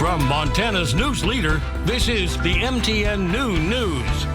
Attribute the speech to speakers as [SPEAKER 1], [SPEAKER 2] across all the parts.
[SPEAKER 1] From Montana's news leader, this is the MTN Noon News.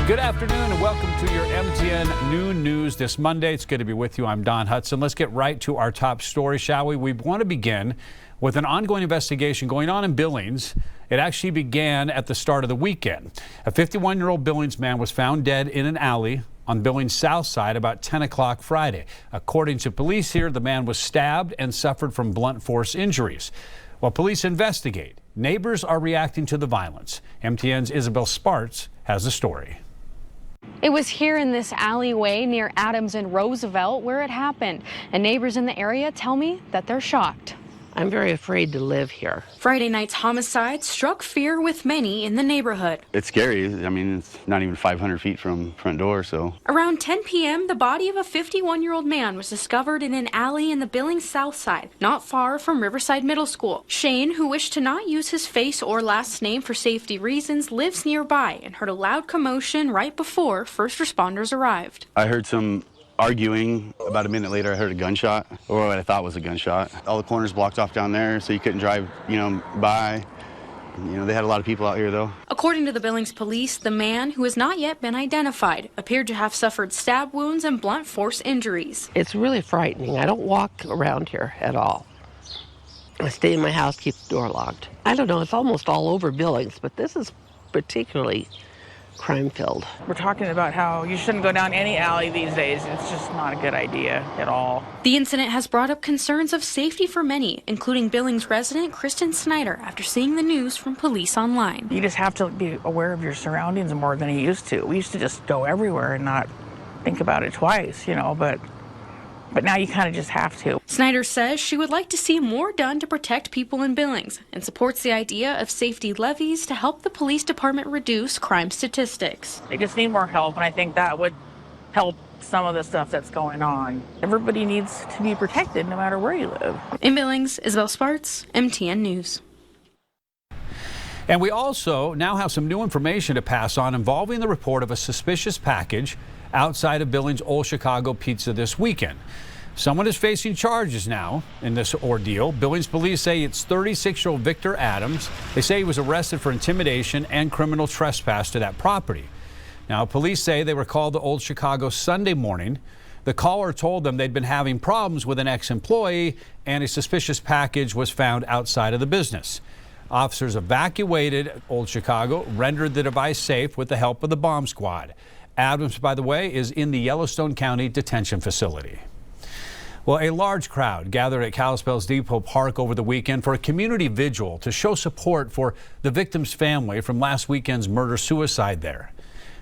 [SPEAKER 2] Good afternoon and welcome to your MTN Noon News this Monday. It's good to be with you. I'm Don Hudson. Let's get right to our top story, shall we? We want to begin with an ongoing investigation going on in Billings. It actually began at the start of the weekend. A 51-year-old Billings man was found dead in an alley on Billings South Side about 10 o'clock Friday. According to police here, the man was stabbed and suffered from blunt force injuries. While police investigate, neighbors are reacting to the violence. MTN's Isabel Spartz has the story.
[SPEAKER 3] It was here in this alleyway near Adams and Roosevelt where it happened. And neighbors in the area tell me that they're shocked.
[SPEAKER 4] I'm very afraid to live here.
[SPEAKER 3] Friday night's homicide struck fear with many in the neighborhood.
[SPEAKER 5] It's scary. I mean, it's not even 500 feet from front door, so.
[SPEAKER 3] Around 10 p.m., the body of a 51-year-old man was discovered in an alley in the Billings South Side, not far from Riverside Middle School. Shane, who wished to not use his face or last name for safety reasons, lives nearby and heard a loud commotion right before first responders arrived.
[SPEAKER 5] I heard some arguing. About a minute later, I heard a gunshot, or what I thought was a gunshot. All the corners blocked off down there, so you couldn't drive, by. They had a lot of people out here, though.
[SPEAKER 3] According to the Billings police, the man, who has not yet been identified, appeared to have suffered stab wounds and blunt force injuries.
[SPEAKER 4] It's really frightening. I don't walk around here at all. I stay in my house, keep the door locked. I don't know, it's almost all over Billings, but this is particularly crime-filled.
[SPEAKER 6] We're talking about how you shouldn't go down any alley these days. It's just not a good idea at all.
[SPEAKER 3] The incident has brought up concerns of safety for many, including Billings resident Kristen Snyder, after seeing the news from police online.
[SPEAKER 6] You just have to be aware of your surroundings more than you used to. We used to just go everywhere and not think about it twice, but now you kind of just have to.
[SPEAKER 3] Snyder says she would like to see more done to protect people in Billings and supports the idea of safety levies to help the police department reduce crime statistics.
[SPEAKER 6] They just need more help, and I think that would help some of the stuff that's going on. Everybody needs to be protected no matter where you live.
[SPEAKER 3] In Billings, Isabel Spartz, MTN News.
[SPEAKER 2] And we also now have some new information to pass on involving the report of a suspicious package outside of Billings Old Chicago Pizza this weekend. Someone is facing charges now in this ordeal. Billings police say it's 36-year-old Victor Adams. They say he was arrested for intimidation and criminal trespass to that property. Now, police say they were called to Old Chicago Sunday morning. The caller told them they'd been having problems with an ex-employee and a suspicious package was found outside of the business. Officers evacuated Old Chicago, rendered the device safe with the help of the bomb squad. Adams, by the way, is in the Yellowstone County Detention Facility. Well, a large crowd gathered at Kalispell's Depot Park over the weekend for a community vigil to show support for the victim's family from last weekend's murder-suicide there.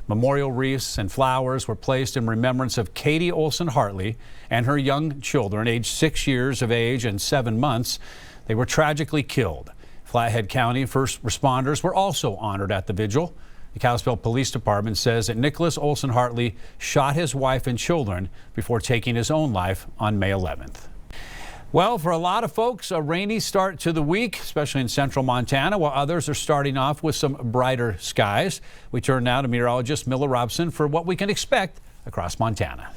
[SPEAKER 2] Memorial wreaths and flowers were placed in remembrance of Katie Olson Hartley and her young children, aged 6 years of age and 7 months. They were tragically killed. Flathead County first responders were also honored at the vigil. The Kalispell Police Department says that Nicholas Olson Hartley shot his wife and children before taking his own life on May 11th. Well, for a lot of folks, a rainy start to the week, especially in central Montana, while others are starting off with some brighter skies. We turn now to meteorologist Miller Robson for what we can expect across Montana.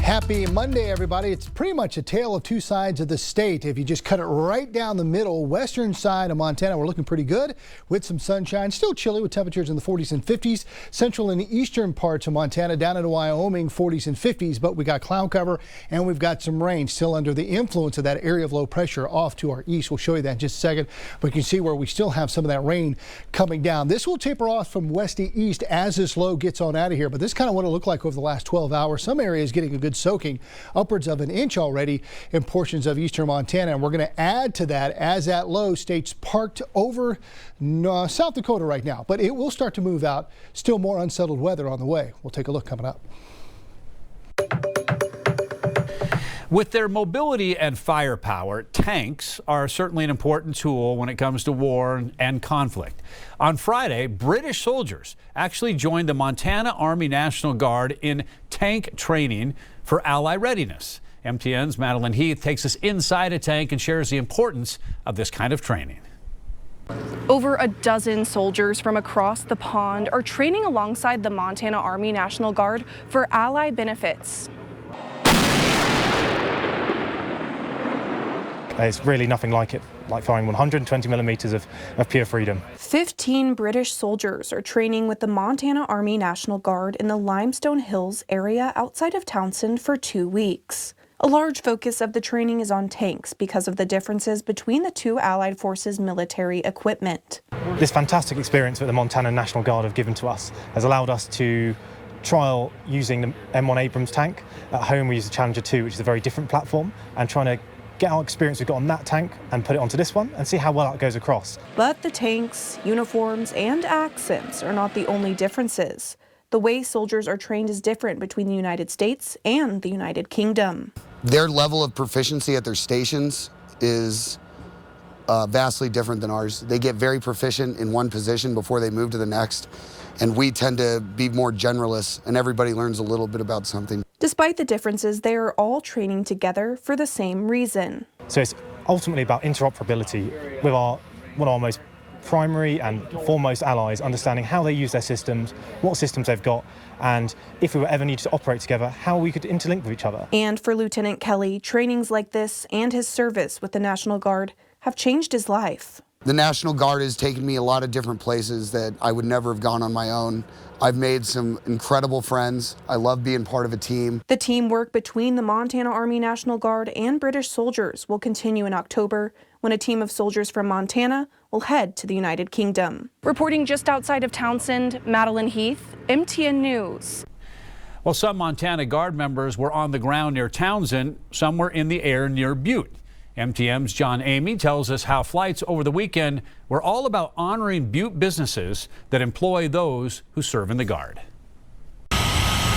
[SPEAKER 7] Happy Monday, everybody. It's pretty much a tale of two sides of the state. If you just cut it right down the middle, western side of Montana, we're looking pretty good with some sunshine. Still chilly with temperatures in the 40s and 50s. Central and eastern parts of Montana, down into Wyoming, 40s and 50s. But we got cloud cover and we've got some rain still under the influence of that area of low pressure off to our east. We'll show you that in just a second. But you can see where we still have some of that rain coming down. This will taper off from west to east as this low gets on out of here. But this is kind of what it looked like over the last 12 hours. Some areas getting a good soaking, upwards of an inch already in portions of eastern Montana. And we're going to add to that as that low stays parked over South Dakota right now. But it will start to move out. Still more unsettled weather on the way. We'll take a look coming up.
[SPEAKER 2] With their mobility and firepower, tanks are certainly an important tool when it comes to war and conflict. On Friday, British soldiers actually joined the Montana Army National Guard in tank training for Ally readiness. MTN's Madeline Heath takes us inside a tank and shares the importance of this kind of training.
[SPEAKER 8] Over a dozen soldiers from across the pond are training alongside the Montana Army National Guard for Ally benefits.
[SPEAKER 9] It's really nothing like it, like firing 120 millimeters of pure freedom.
[SPEAKER 8] 15 British soldiers are training with the Montana Army National Guard in the Limestone Hills area outside of Townsend for 2 weeks. A large focus of the training is on tanks because of the differences between the two Allied forces' military equipment.
[SPEAKER 9] This fantastic experience that the Montana National Guard have given to us has allowed us to trial using the M1 Abrams tank. At home we use the Challenger 2, which is a very different platform, and trying to get our experience we've got on that tank and put it onto this one and see how well that goes across.
[SPEAKER 8] But the tanks, uniforms, and accents are not the only differences. The way soldiers are trained is different between the United States and the United Kingdom.
[SPEAKER 10] Their level of proficiency at their stations is vastly different than ours. They get very proficient in one position before they move to the next, and we tend to be more generalists, and everybody learns a little bit about something.
[SPEAKER 8] Despite the differences, they are all training together for the same reason.
[SPEAKER 9] So it's ultimately about interoperability with one of our most primary and foremost allies, understanding how they use their systems, what systems they've got, and if we were ever needed to operate together, how we could interlink with each other.
[SPEAKER 8] And for Lieutenant Kelly, trainings like this and his service with the National Guard have changed his life.
[SPEAKER 10] The National Guard has taken me a lot of different places that I would never have gone on my own. I've made some incredible friends. I love being part of a team.
[SPEAKER 8] The teamwork between the Montana Army National Guard and British soldiers will continue in October, when a team of soldiers from Montana will head to the United Kingdom. Reporting just outside of Townsend, Madeline Heath, MTN News.
[SPEAKER 2] Well, some Montana Guard members were on the ground near Townsend, some were in the air near Butte. MTM's John Amy tells us how flights over the weekend were all about honoring Butte businesses that employ those who serve in the Guard.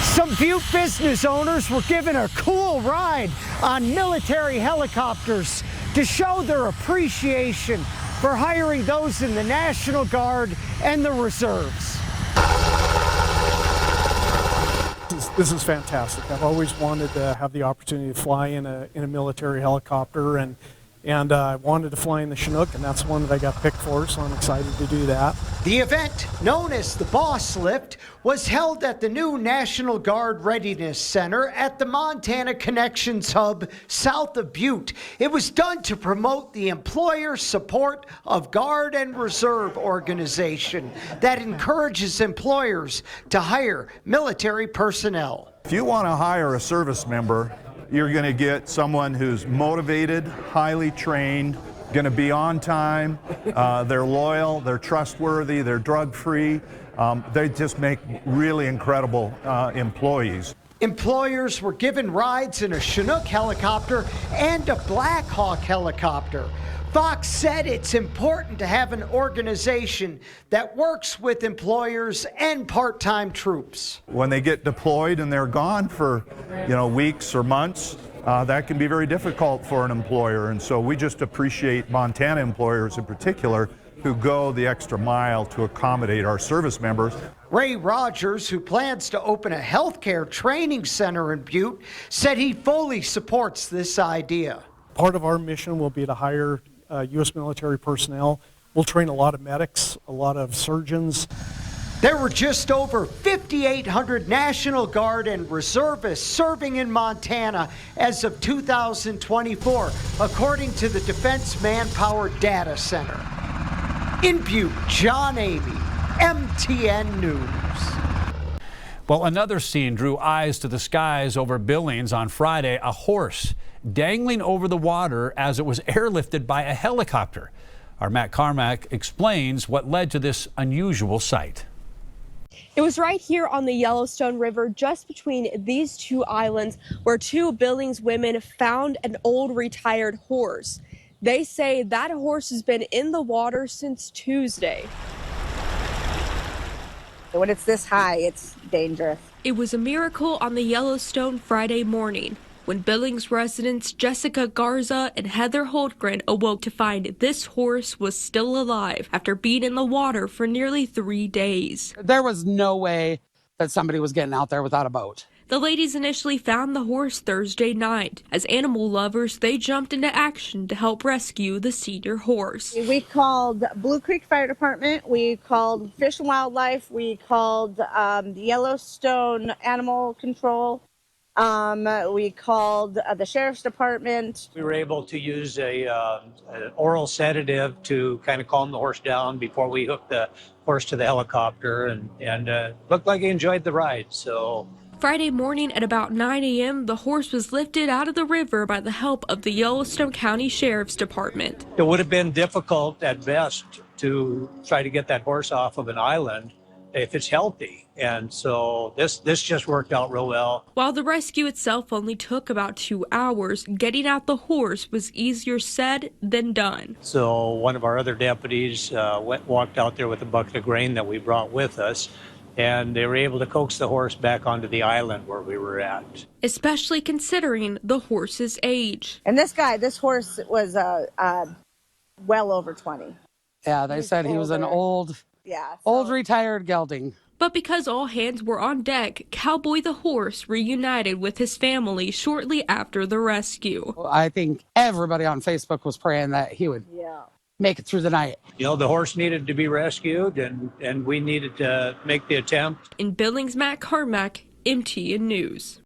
[SPEAKER 11] Some Butte business owners were given a cool ride on military helicopters to show their appreciation for hiring those in the National Guard and the reserves.
[SPEAKER 12] This is fantastic. I've always wanted to have the opportunity to fly in a military helicopter, and I wanted to fly in the Chinook, and that's the one that I got picked for, so I'm excited to do that.
[SPEAKER 11] The event, known as the Boss Lift, was held at the new National Guard Readiness Center at the Montana Connections Hub south of Butte. It was done to promote the employer support of Guard and Reserve organization that encourages employers to hire military personnel.
[SPEAKER 13] If you want to hire a service member, you're going to get someone who's motivated, highly trained, going to be on time, they're loyal, they're trustworthy, they're drug-free. They just make really incredible employees.
[SPEAKER 11] Employers were given rides in a Chinook helicopter and a Black Hawk helicopter. Fox said it's important to have an organization that works with employers and part-time troops.
[SPEAKER 13] When they get deployed and they're gone for, weeks or months, that can be very difficult for an employer. And so we just appreciate Montana employers in particular who go the extra mile to accommodate our service members.
[SPEAKER 11] Ray Rogers, who plans to open a healthcare training center in Butte, said he fully supports this idea.
[SPEAKER 12] Part of our mission will be to hire U.S. military personnel. We'll train a lot of medics, a lot of surgeons.
[SPEAKER 11] There were just over 5,800 National Guard and reservists serving in Montana as of 2024, according to the Defense Manpower Data Center. In Butte, John Amy, MTN News.
[SPEAKER 2] Well, another scene drew eyes to the skies over Billings on Friday. A horse dangling over the water as it was airlifted by a helicopter. Our Matt Carmack explains what led to this unusual sight.
[SPEAKER 14] It was right here on the Yellowstone River, just between these two islands, where two Billings women found an old retired horse. They say that horse has been in the water since Tuesday.
[SPEAKER 15] When it's this high, it's dangerous.
[SPEAKER 14] It was a miracle on the Yellowstone Friday morning when Billings residents Jessica Garza and Heather Holdgren awoke to find this horse was still alive after being in the water for nearly 3 days.
[SPEAKER 16] There was no way that somebody was getting out there without a boat.
[SPEAKER 14] The ladies initially found the horse Thursday night. As animal lovers, they jumped into action to help rescue the senior horse.
[SPEAKER 15] We called Blue Creek Fire Department, we called Fish and Wildlife, we called the Yellowstone Animal Control. We called the sheriff's department.
[SPEAKER 17] We were able to use an oral sedative to kind of calm the horse down before we hooked the horse to the helicopter, and looked like he enjoyed the ride. So
[SPEAKER 3] Friday morning at about 9 a.m., the horse was lifted out of the river by the help of the Yellowstone County Sheriff's Department.
[SPEAKER 17] it would have been difficult at best to try to get that horse off of an island if it's healthy. And so this just worked out real well.
[SPEAKER 3] While the rescue itself only took about 2 hours, getting out the horse was easier said than done.
[SPEAKER 17] So one of our other deputies walked out there with a bucket of grain that we brought with us, and they were able to coax the horse back onto the island where we were at.
[SPEAKER 3] Especially considering the horse's age.
[SPEAKER 15] And this horse was well over 20.
[SPEAKER 16] Yeah, they said he was an old retired gelding.
[SPEAKER 3] But because all hands were on deck, Cowboy the horse reunited with his family shortly after the rescue.
[SPEAKER 16] I think everybody on Facebook was praying that he would make it through the night.
[SPEAKER 17] You know, the horse needed to be rescued, and we needed to make the attempt.
[SPEAKER 3] In Billings, Matt Carmack, MTN News.